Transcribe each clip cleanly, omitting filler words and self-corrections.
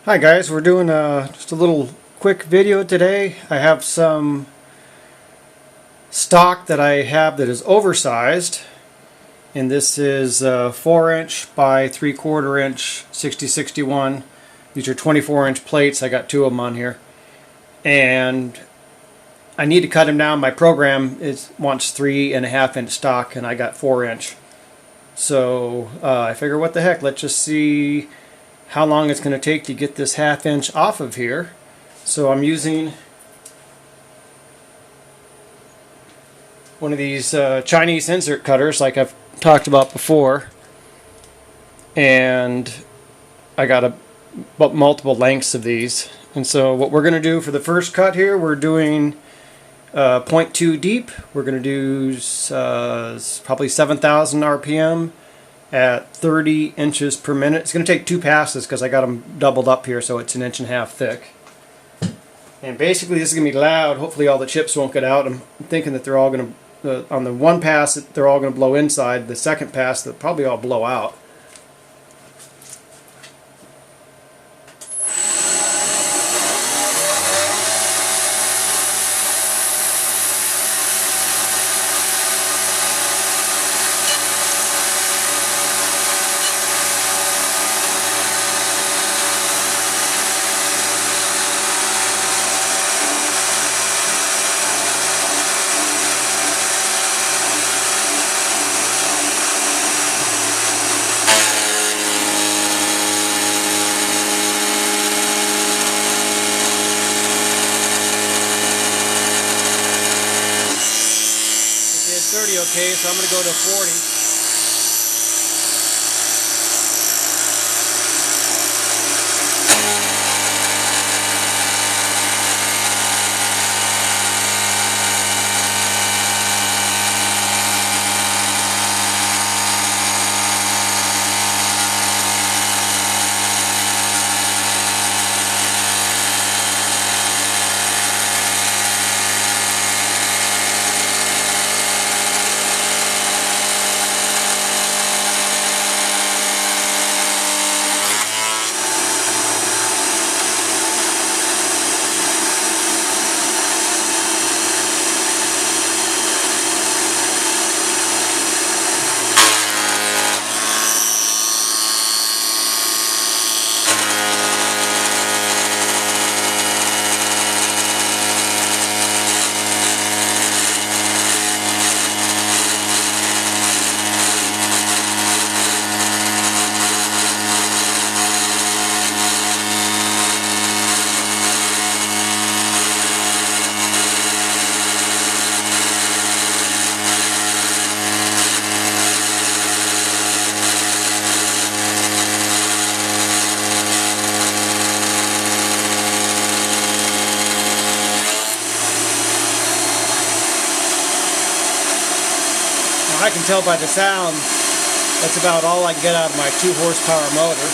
Hi guys, we're doing just a little quick video today. I have some stock that I have that is oversized, and this is 4" by 3/4" 6061. These are 24" plates. I got two of them on here, and I need to cut them down. My program wants 3.5" stock, and I got 4". So I figure, what the heck? Let's just see how long it's going to take to get this 1/2" off of here. So I'm using one of these Chinese insert cutters like I've talked about before, and I got multiple lengths of these. And so what we're going to do for the first cut here, we're doing 0.2 deep. We're going to do probably 7,000 RPM at 30 inches per minute. It's going to take 2 passes because I got them doubled up here, so it's 1.5 inches thick. And basically this is going to be loud. Hopefully all the chips won't get out. I'm thinking that they're all going to, on the one pass, they're all going to blow inside. The second pass, they'll probably all blow out. Okay, so I'm going to go to 40. I can tell by the sound that's about all I can get out of my 2 horsepower motor.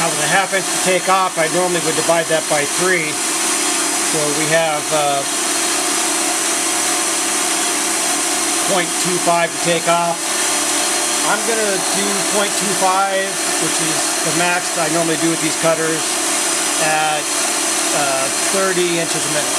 Now with a 1/2" to take off, I normally would divide that by 3. So we have 0.25 to take off. I'm going to do 0.25, which is the max I normally do with these cutters, at 30 inches a minute.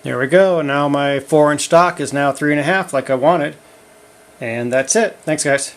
There we go. And now my 4-inch stock is now 3.5 like I wanted. And that's it. Thanks, guys.